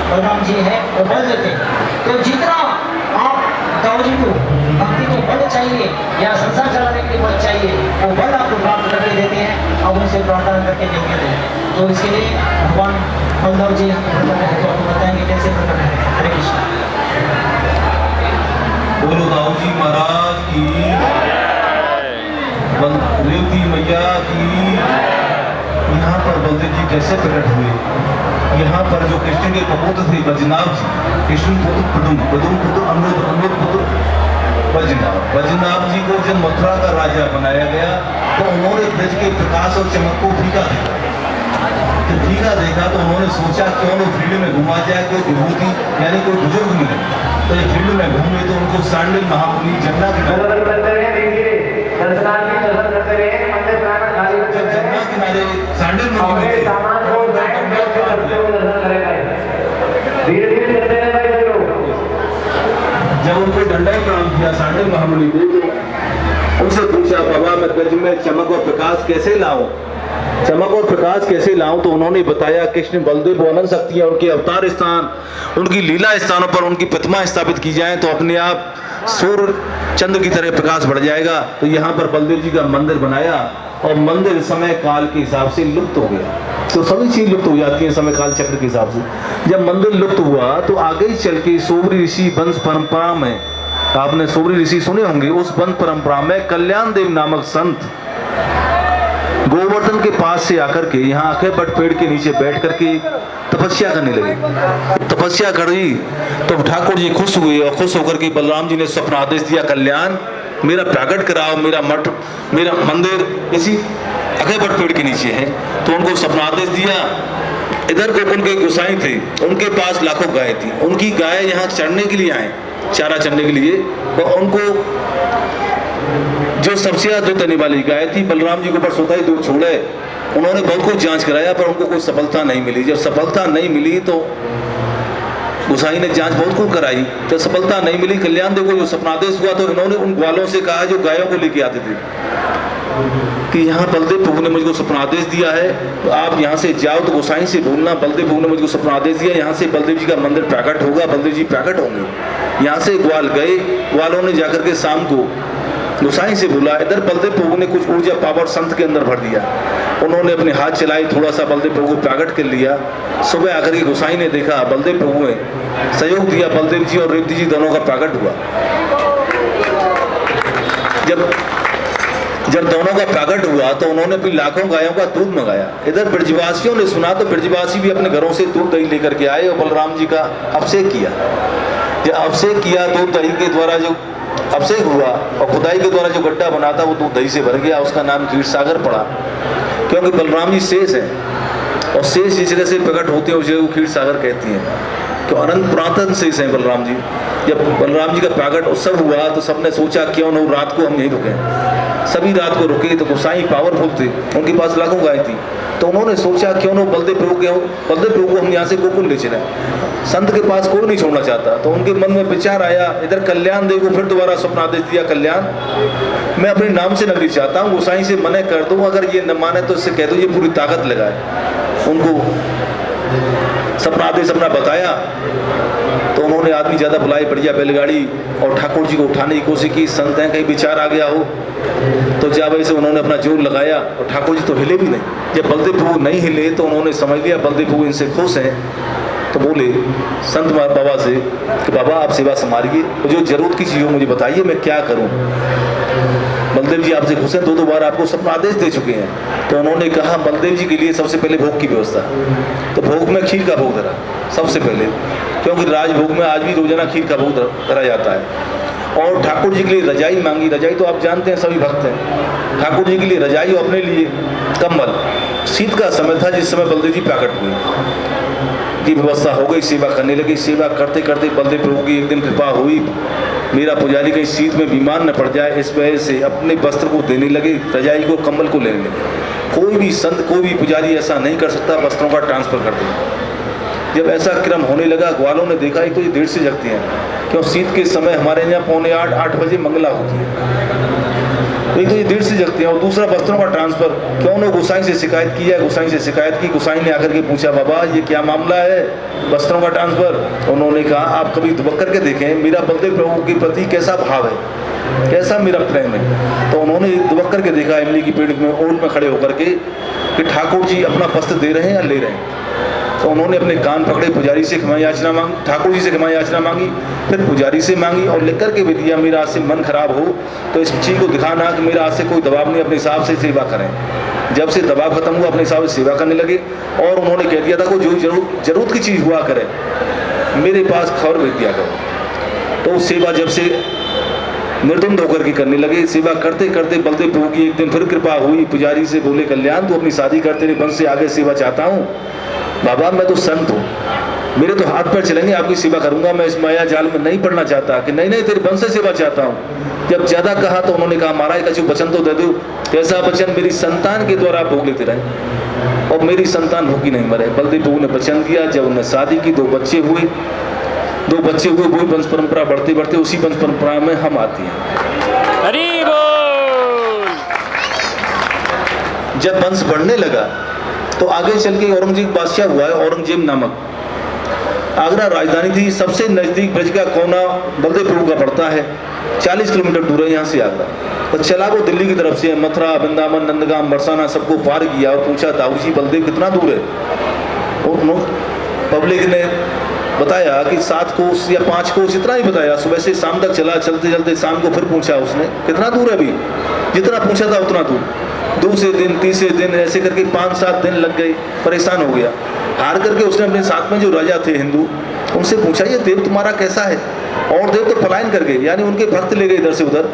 बलराम जी है, वो बल देते। तो जितना आप दाऊ जी को भक्ति को बल चाहिए या संसार चलाने के लिए बल चाहिए, तो इसके लिए भगवान बलदेव जी तो आपको बताएंगे कैसे प्रकट है। हरे कृष्ण। बोलो दाऊ जी महाराज की, रेवती मैया की। यहाँ पर बलदेव जी कैसे प्रकट हुए? यहाँ पर जो कृष्ण के कपूत थे बजनाभ जी, कृष्ण पुत्र पदुम, पदुम पुत्र अमृत, अमृत पुत्र बजनाभ। बजनाभ जी को जब मथुरा का राजा बनाया गया तो उन्होंने ब्रज के प्रकाश और चमक को फीका देखा। तो फीका देखा तो उन्होंने सोचा क्यों न फील्ड में घुमा जाए, कोई विभूति यानी कोई बुजुर्ग मिले। तो ये फील्ड में घूमे तो उनको सांडिल महामुनि जमुना किनारे, जब जमुना किनारे सांडिल मुनि मिले, जब उनको दंडाई प्रणाम किया सांडिल महामुनि ने, तो उनसे पूछा बाबा मैं ब्रज में चमक और प्रकाश कैसे लाऊं, चमक और प्रकाश कैसे लाऊं? तो उन्होंने बताया कृष्ण बलदेव अनंत शक्ति है, उनके अवतार स्थान, उनकी लीला स्थानों पर उनकी प्रतिमा स्थापित की जाए तो अपने आप सूर्य चंद्र की तरह प्रकाश बढ़ जाएगा। तो यहाँ पर बलदेव जी का मंदिर बनाया और मंदिर समय काल के हिसाब से लुप्त हो गया। तो सभी चीज लुप्त हो जाती है समय काल चक्र के हिसाब से। जब मंदिर लुप्त हुआ तो आगे चल के सोबरी ऋषि वंश परंपरा में, आपने सोबरी ऋषि सुने होंगे, उस वंश परंपरा में कल्याण देव नामक संत गोवर्धन के पास से आकर के यहाँ आखे बट पेड़ के नीचे बैठ करके तपस्या करने लगे। तपस्या करी तो ठाकुर जी खुश हुए और खुश होकर के बलराम जी ने स्वप्न आदेश दिया, कल्याण मेरा प्रागट कराओ, मेरा मठ, मेरा मंदिर इसी आखे बट पेड़ के नीचे है। तो उनको स्वप्न आदेश दिया। इधर गोकुल के गोसाई थे, उनके पास लाखों गाय थी, उनकी गाय यहाँ चढ़ने के लिए आए, चारा चढ़ने के लिए। तो उनको जो सबसे ज्यादा दूध देने वाली गाय थी बलराम जी के ऊपर सोता ही दूध छोड़े। उन्होंने बहुत कुछ जांच कराया पर उनको कोई सफलता नहीं मिली। जब सफलता नहीं मिली तो गोसाई ने जांच बहुत कुछ कराई, जब सफलता नहीं मिली कल्याण देव को जो सपनादेश हुआ तो इन्होंने उन ग्वालों से कहा जो गायों को लेके आते थे कि यहाँ बलदेव प्रभु ने मुझको सपनादेश दिया है, तो आप यहाँ से जाओ तो गोसाई से बोलना बलदेव प्रभु ने मुझको सपनादेश दिया, यहाँ से बलदेव जी का मंदिर प्रकट होगा, बलदेव जी प्रकट होंगे। यहाँ से ग्वाल गए, ग्वालों ने जाकर के शाम को गोसाई से बोला। इधर बलदेव प्रभु ने कुछ ऊर्जा पावर संत के अंदर भर दिया। उन्होंने अपने हाथ चलाई, थोड़ा सा बलदेव प्रभु को प्रकट कर लिया। सुबह आकर के गोसाई ने देखा बलदेव प्रभु ने सहयोग दिया, बलदेव जी और रेवती जी दोनों का प्रकट हुआ। जब दोनों का प्रकट हुआ तो उन्होंने अपनी लाखों गायों का दूध मंगाया। इधर ब्रजवासियों ने सुना तो ब्रजवासी भी अपने घरों से दूध दही लेकर के आए और बलराम जी का अभिषेक किया। जब अभिषेक किया दूध दही के द्वारा जो अभिषेक हुआ और खुदाई के द्वारा जो गड्ढा बना था वो दूध दही से भर गया, उसका नाम क्षीर सागर पड़ा। क्योंकि बलराम जी शेष हैं और शेष जिस जगह से प्रकट होते हैं उस जगह को क्षीर सागर कहती हैं। तो अनंत पुरातन शेष हैं बलराम जी। जब बलराम जी का प्रकट उत्सव हुआ तो सबने सोचा क्यों न रात को हम यहीं रुके। सभी रात को रुके तो गोसाई पावरफुल थे, उनके पास लाखों गाय थी, तो उन्होंने सोचा क्यों न बलदेव प्रभु को हम यहाँ से गोकुल ले चले। संत के पास कोई नहीं छोड़ना चाहता, तो उनके मन में विचार आया। इधर कल्याण देव को फिर दोबारा स्वप्न आदेश दिया, कल्याण मैं अपने नाम से नगरी चाहता हूँ, गोसाई से मना कर दूँ, अगर ये न माने तो इससे कह दो ये पूरी ताकत लगाए। उनको सपना आदेश अपना बताया तो उन्होंने आदमी ज़्यादा बुलाई, बढ़िया बैलगाड़ी और ठाकुर जी को उठाने की कोशिश की। संत हैं कहीं विचार आ गया हो तो जब वैसे उन्होंने अपना जोर लगाया और ठाकुर जी तो हिले भी नहीं। जब बलदेव प्रभु नहीं हिले तो उन्होंने समझ लिया बलदेव प्रभु इनसे खुश हैं, तो बोले संत बाबा से कि बाबा आप सेवा संभालिए, जो जरूरत की चीज़ हो मुझे बताइए, मैं क्या करूं। बलदेव जी आपसे खुश हैं, दो बार आपको सपना आदेश दे चुके हैं। तो उन्होंने कहा बलदेव जी के लिए सबसे पहले भोग की व्यवस्था, तो भोग में खीर का भोग धरा सबसे पहले, क्योंकि राजभोग में आज भी रोजाना खीर का भोग धरा जाता है। और ठाकुर जी के लिए रजाई मांगी। रजाई तो आप जानते हैं, सभी भक्त हैं। ठाकुर जी के लिए रजाई और अपने लिए कंबल। शीत का समय था जिस समय बलदेव जी प्रकट हुए की व्यवस्था हो गई, सेवा करने लगे। सेवा करते करते बलदेव प्रभु की एक दिन कृपा हुई, मेरा पुजारी कहीं शीत में बीमार न पड़ जाए, इस वजह से अपने वस्त्र को देने लगे, रजाई को कंबल को लेने लगे। कोई भी संत कोई भी पुजारी ऐसा नहीं कर सकता, वस्त्रों का ट्रांसफर कर दे। जब ऐसा क्रम होने लगा, ग्वालों ने देखा एक तो ये देर से जगती हैं, क्यों शीत के समय हमारे यहाँ 7:45-8 बजे मंगला होती है, एक तो ये देर से जगते हैं और दूसरा वस्त्रों का ट्रांसफर। क्यों ने गोसाई से शिकायत की है, गोसाई से शिकायत की। गोसाई ने आकर के पूछा बाबा ये क्या मामला है वस्त्रों का ट्रांसफर। उन्होंने कहा आप कभी दुबक करके देखें मेरा बलदेव प्रभु के प्रति कैसा भाव है। कैसा मेरा प्रेम है। तो उन्होंने दुबक करके देखा इमली की पेड़ में ओट में खड़े होकर के कि ठाकुर जी अपना वस्त्र दे रहे हैं या ले रहे हैं। तो उन्होंने अपने कान पकड़े, पुजारी से क्षमा याचना मांगी, ठाकुर जी से क्षमा याचना मांगी, फिर पुजारी से मांगी और लिख करके भी दिया, मेरा आज से मन खराब हो तो इस चीज़ को दिखाना कि मेरा आज से कोई दबाव नहीं, अपने हिसाब से सेवा करें। जब से दबाव खत्म हुआ अपने हिसाब से सेवा करने लगे और उन्होंने कह दिया था को जो जरूरत की चीज़ हुआ करे मेरे पास खबर भेज दिया करो। तो सेवा जब से निर्द्वंद होकर के करने लगे, सेवा करते करते बलदेव प्रभु की एक दिन फिर कृपा हुई। पुजारी से बोले, कल्याण तू अपनी शादी कर, तेरे वंश से आगे सेवा चाहता हूँ। बाबा मैं तो संत हूँ, मेरे तो हाथ पैर चलेंगे, आपकी सेवा करूंगा, मैं इस माया जाल में नहीं पड़ना चाहता। कि नहीं नहीं तेरे वंश से सेवा चाहता हूँ। जब ज्यादा कहा तो उन्होंने कहा, महाराज का जो वचन तो दे दो। कैसा वचन? मेरी संतान के द्वारा आप भोग लेते रहे और मेरी संतान भूखी नहीं मरे। बलदेव प्रभु ने वचन दिया। जब उन्हें शादी की, दो बच्चे हुए, वही वंश परंपरा बढ़ते बढ़ते उसी वंश परंपरा में हम आती हैं। हरि बोल। जब वंश बढ़ने लगा तो आगे चल के औरंगजेब बादशाह हुआ है, औरंगजेब नामक। आगरा राजधानी थी, सबसे नजदीक ब्रज का कोना बलदेव प्रभु का पड़ता है, 40 किलोमीटर दूर है यहाँ से आगरा। तो चला वो दिल्ली की तरफ से, मथुरा, वृंदावन, नंदगाम, बरसाना सबको पार किया और पूछा, दाऊ जी बलदेव कितना दूर है? और पब्लिक ने बताया कि 7 कोस या 5 कोस, इतना ही बताया। सुबह से शाम तक चला, चलते चलते शाम को फिर पूछा उसने, कितना दूर है? अभी जितना पूछा था उतना दूर। दूसरे दिन, तीसरे दिन, ऐसे करके 5-7 दिन लग गए। परेशान हो गया, हार करके उसने अपने साथ में जो राजा थे हिंदू, उनसे पूछा, ये देव तुम्हारा कैसा है? और देव तो पलायन कर गए, यानी उनके भक्त ले गए इधर से उधर,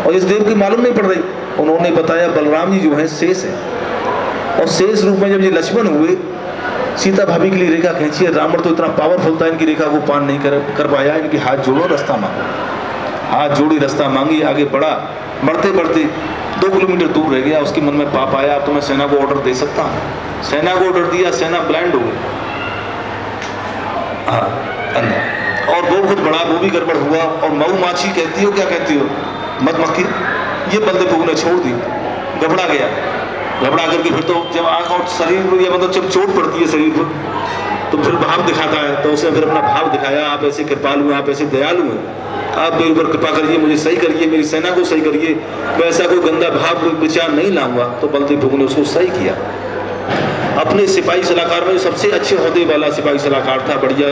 और इस देव की मालूम नहीं पड़ रही। उन्होंने बताया, बलराम जी जो है शेष है, और शेष रूप में जब ये लक्ष्मण हुए, सीता भाभी के लिए रेखा खींची है। रावण तो इतना पावरफुल था, इनकी रेखा को पार नहीं कर पाया। इनकी हाथ जोड़ो, रास्ता मांगो। हाथ जोड़ी, रास्ता मांगी, आगे बढ़ा। बढ़ते बढ़ते 2 किलोमीटर दूर रह गया। उसके मन में पाप आया, अब तो मैं सेना को ऑर्डर दे सकता हूँ। सेना को ऑर्डर दिया, सेना ब्लाइंड हो गई, हाँ अंधा। और वो बहुत बड़ा, वो भी गड़बड़ हुआ। और मऊ माछी कहती हो, क्या कहती हो? मधुमक्खी। ये बलदेव प्रभु ने छोड़ दी, घबरा गया। घबरा करके फिर तो जब आँख और शरीर में, या मतलब जब चोट पड़ती है शरीर पर, तो फिर भाव दिखाता है। तो उसने फिर अपना भाव दिखाया, आप ऐसे कृपालु हैं, आप ऐसे दयालु हैं, आप मेरे ऊपर कृपा करिए, मुझे सही करिए, मेरी सेना को सही करिए, मैं ऐसा कोई गंदा भाव विचार नहीं लाऊंगा। तो बलदेव प्रभु ने उसको सही किया। अपने सिपाही सलाहकार में जो सबसे अच्छे ओहदे वाला सिपाही सलाहकार था, बढ़िया,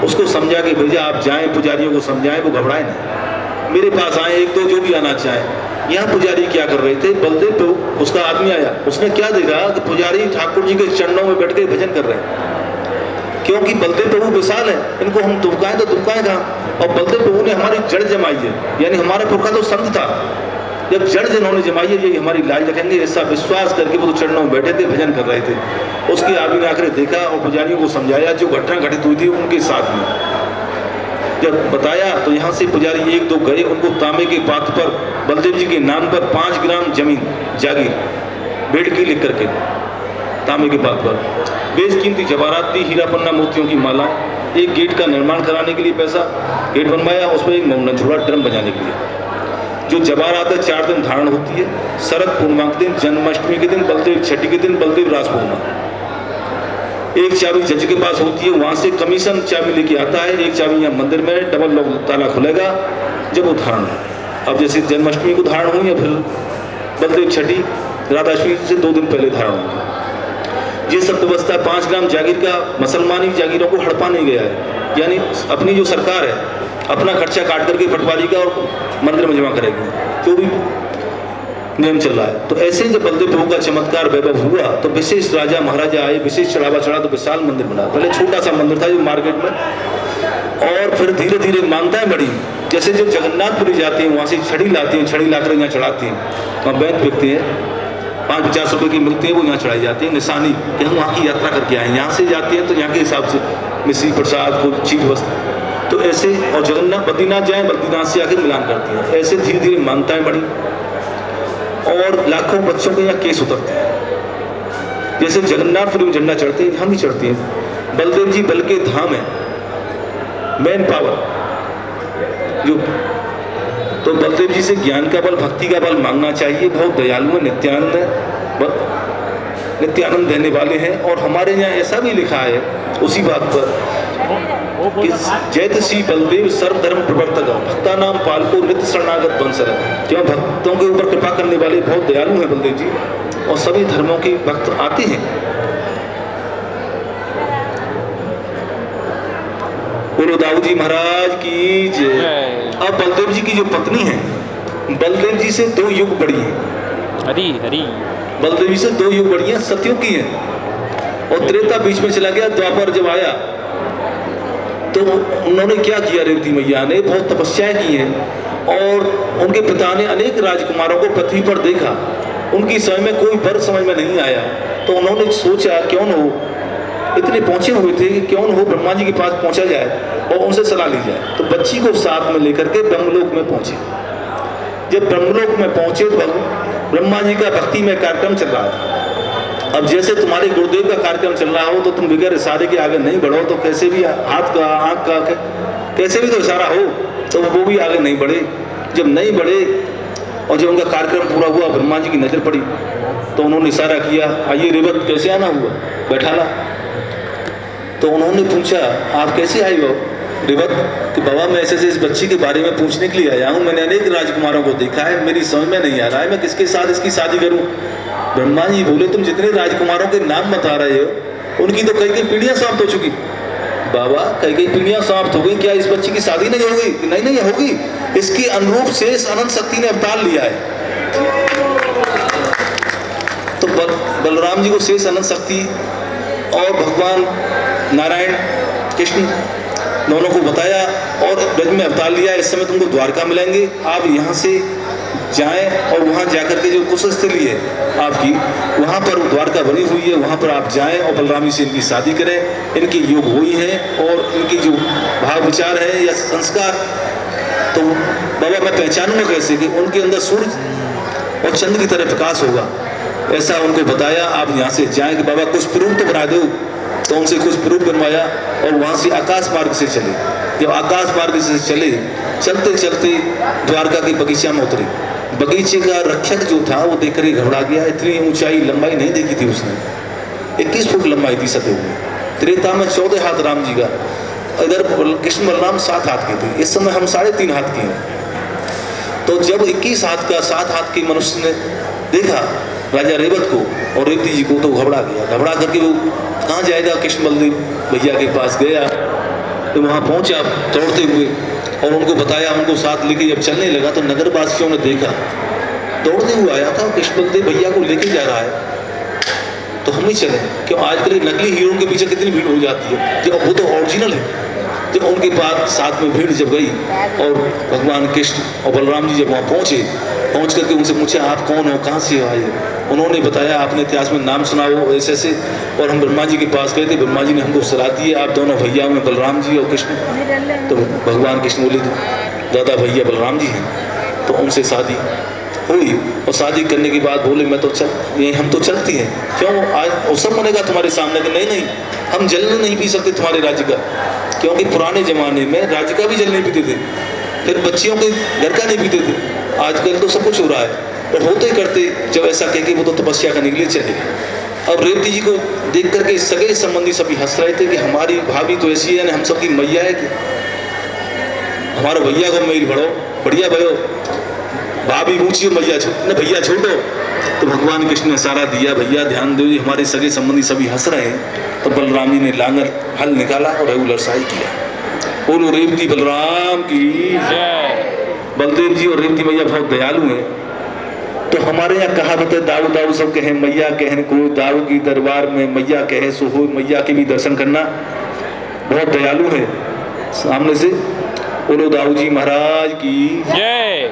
उसको समझा के भेजा, आप जाएं, पुजारियों को समझाएं, वो घबराए नहीं, मेरे पास आए, 1-2 जो भी आना चाहे। यहाँ पुजारी क्या कर रहे थे? बलदेव प्रभु, उसका आदमी आया, उसने क्या देखा कि पुजारी ठाकुर जी के चरणों में बैठ के भजन कर रहे हैं। क्योंकि बलदेव प्रभु विशाल है, इनको हम दुबकाएं तो दुबकाएं कहाँ? और बलदेव प्रभु ने हमारी जड़ जमाई है, यानी हमारा पुरखा तो संत था, जब जड़ जिन्होंने जमाई है, ये हमारी लाज रखेंगे, ऐसा विश्वास करके वो तो चरणों में बैठे थे, भजन कर रहे थे। उसके आदमी ने आकर देखा और पुजारियों को समझाया जो घटना घटित हुई थी उनके साथ में। जब बताया तो यहाँ से पुजारी 1-2 गए, उनको तांबे के पात्र पर बलदेव जी के नाम पर 5 ग्राम जमीन जागीर बेड की लिख करके, तांबे के पात्र पर बेशकीमती जवाहरात थी, हीरा पन्ना मोतियों की माला, एक गेट का निर्माण कराने के लिए पैसा, गेट बनवाया, उसमें एक नछोड़ा ड्रम बजाने के लिए। जो जवाहरात है 4 दिन धारण होती है, शरद पूर्णिमा के दिन, जन्माष्टमी के दिन, बलदेव छठी के दिन, बलदेव रास पूर्णिमा। एक चाबी जज के पास होती है, वहाँ से कमीशन चाबी लेके आता है, एक चाबी यहाँ मंदिर में, डबल लॉक ताला खुलेगा जब वो धारण। अब जैसे जन्माष्टमी को धारण हुई या फिर बलदेव छठी राधाष्टमी से 2 दिन पहले धारण हुई। ये सब व्यवस्था 5 ग्राम जागीर का मुसलमानी जागीरों को हड़पा नहीं गया है, यानी अपनी जो सरकार है अपना खर्चा काट करके पटवारी का और मंदिर में जमा करेगी, जो भी नियम चल रहा है। तो ऐसे जब बलदेव प्रभु का चमत्कार वैभव हुआ तो विशेष राजा महाराजा आए, विशेष चढ़ावा चढ़ा, तो विशाल मंदिर बना। पहले छोटा सा मंदिर था जो मार्केट में, और फिर धीरे धीरे मान्यताएं बढ़ी। जैसे जो जगन्नाथपुरी जाते हैं वहाँ से छड़ी लाते हैं, छड़ी लाकर यहाँ चढ़ाते हैं, वहाँ बैत बिकते हैं, 5-50 रुपए की मिलती है, वो यहाँ चढ़ाई जाती है, निशानी कि हम वहाँ की यात्रा करके आए। यहाँ से जाते हैं तो यहाँ के हिसाब से मिश्री प्रसाद को चीज वस्त्र, तो ऐसे। और जगन्नाथ बद्रीनाथ जाए, बद्रीनाथ से आकर मिलान करती हैं। ऐसे धीरे धीरे मान्यताएं बढ़ी और लाखों बच्चों के यहाँ केस उतरते हैं। जैसे जगन्नाथपुरी में झंडा चढ़ते हैं, हम भी चढ़ते हैं। बलदेव जी बल के धाम है, मैन पावर जो। तो बलदेव जी से ज्ञान का बल, भक्ति का बल मांगना चाहिए। बहुत दयालु है, नित्यानंद है, नित्यानंद देने वाले हैं। और हमारे यहाँ ऐसा भी लिखा है उसी बात पर, कि जैतसी बलदेव सर्वधर्म प्रवर्तक भक्ता नाम पालको नित्य शरणागत बंसर। क्यों भक्तों के ऊपर कृपा करने वाले बहुत दयालु हैं बलदेव जी, और सभी धर्मों के भक्त आते हैं। बोलो दाऊ जी महाराज की जय। अब बलदेव जी की जो पत्नी है, बलदेव जी से 2 युग बड़ी है। हरी हरी। बलदेव जी से 2 युग बड़ी है, सत्यों की है। और त्रेता बीच में चला गया, द्वापर जब आया तो उन्होंने क्या किया, रेवती मैया ने बहुत तपस्याएं की हैं और उनके पिता ने अनेक राजकुमारों को पृथ्वी पर देखा, उनकी समझ में कोई वर समझ में नहीं आया। तो उन्होंने सोचा क्यों न हो, इतने पहुंचे हुए थे कि क्यों न हो ब्रह्मा जी के पास पहुंचा जाए और उनसे सलाह ली जाए। तो बच्ची को साथ में लेकर के ब्रह्मलोक में पहुंचे। जब ब्रह्मलोक में पहुंचे तो ब्रह्मा जी का भक्ति में कार्यक्रम चल रहा था। अब जैसे तुम्हारे गुरुदेव का कार्यक्रम चल रहा हो तो तुम बगैर इशारे के आगे नहीं बढ़ो, तो कैसे भी हाथ का आंख का कैसे भी तो इशारा हो, तो वो भी आगे नहीं बढ़े। जब नहीं बढ़े और जब उनका कार्यक्रम पूरा हुआ, ब्रह्मा जी की नजर पड़ी तो उन्होंने इशारा किया, आइए रेवत कैसे आना हुआ, बैठा ला। तो उन्होंने पूछा, आप कैसे आई हो रेवत? कि बाबा मैं ऐसे इस बच्ची के बारे में पूछने के लिए आया हूँ, मैंने अनेक राजकुमारों को देखा है, मेरी समझ में नहीं आ रहा है मैं किसके साथ इसकी शादी करूँ। ब्रह्मा जी बोले, तुम जितने राजकुमारों के नाम बता रहे हो उनकी तो कई पीढ़ियां समाप्त हो चुकी। बाबा कई पीढ़ियां समाप्त हो गई, क्या इस बच्ची की शादी नहीं हो गई? नहीं नहीं होगी, इसकी अनुरूप शेष अनंत शक्ति ने अवतार लिया है। तो बलराम जी को शेष अनंत शक्ति और भगवान नारायण कृष्ण दोनों को बताया और ब्रज में अवतार लिया। इस समय तुमको द्वारका मिलेंगे, आप यहाँ से जाएं और वहाँ जाकर के जो कुशस्थली है आपकी, वहाँ पर द्वारका बनी हुई है, वहाँ पर आप जाएं और बलराम जी से इनकी शादी करें। इनके योग हुई हैं और इनकी जो भाव विचार है या संस्कार, तो बाबा मैं पहचानूंगा कैसे कि उनके अंदर सूर्य और चंद्र की तरह प्रकाश होगा, ऐसा उनको बताया। आप यहाँ से जाएं कि बाबा कुछ प्रूफ तो बना दो। तो उनसे कुछ प्रूफ बनवाया और वहाँ से आकाश मार्ग से चले। जब आकाश मार्ग से चले, चलते चलते द्वारका के बगीचा में उतरे। बगीचे का रक्षक जो था वो देखकर ही घबरा गया, इतनी ऊंचाई लंबाई नहीं देखी थी उसने, 21 फुट लंबाई थी सते हुए। त्रेता में 14 हाथ राम जी का, इधर कृष्ण बलराम 7 हाथ के थे, इस समय हम 3.5 हाथ के हैं। तो जब 21 हाथ का 7 हाथ के मनुष्य ने देखा राजा रेवत को और रेवती जी को, तो घबरा गया। घबरा करके वो कहाँ जाएगा, कृष्ण बलदेव भैया के पास गया। तो वहाँ पहुँचा दौड़ते हुए और उनको बताया, उनको साथ लेके जब चलने लगा तो नगर वासियों ने देखा, दौड़ते हुए आया था कृष्ण बलदेव भैया को लेके जा रहा है, तो हम ही चले। क्यों आजकल नकली हीरो के पीछे कितनी भीड़ हो जाती है, जब वो तो ओरिजिनल है। जब उनके पास साथ में भीड़ जब गई और भगवान कृष्ण और बलराम जी जब वहाँ पहुँच करके उनसे पूछा, आप कौन हो, कहाँ से आए? उन्होंने बताया, आपने इतिहास में नाम सुना हो ऐसे ऐसे, और हम ब्रह्मा जी के पास गए थे, ब्रह्मा जी ने हमको सलाह दी है आप दोनों भैया में बलराम जी और कृष्ण। तो भगवान कृष्ण बोले, दादा भैया बलराम जी हैं। तो उनसे शादी हुई और शादी करने के बाद बोले, मैं तो हम तो चलती हैं। क्यों आज अवसर बनेगा तुम्हारे सामने? कि नहीं नहीं, हम जल नहीं पी सकते तुम्हारे राज्य का, क्योंकि पुराने जमाने में राज्य का भी जल नहीं पीते थे, फिर बच्चियों के घर का नहीं पीते थे। आजकल तो सब कुछ हो रहा है और होते करते जब ऐसा कह के वो तो तपस्या करने के लिए चले गए। अब रेवती जी को देख करके सगे संबंधी सभी हंस रहे थे कि हमारी भाभी तो ऐसी है, हम सबकी मैया है कि हमारे भैया को मेल बढ़ो, बढ़िया भयो, भाभी ऊंची मैया न भैया छोटो। तो भगवान कृष्ण ने सारा दिया, भैया ध्यान दो, हमारे सगे संबंधी सभी हंस रहे हैं। तो बलराम जी ने लांगर हल निकाला और रेगुलर साई किया। बोलो रेवती बलराम की जय। बलदेव जी और रेवती मैया बहुत दयालु हैं। तो हमारे यहाँ कहावत है, दाऊ दाऊ सब कहे मैया कहन को, दाऊ की दरबार में मैया कहे सो हो। मैया के भी दर्शन करना, बहुत दयालु है। सामने से बोलो दाऊ जी महाराज की जय।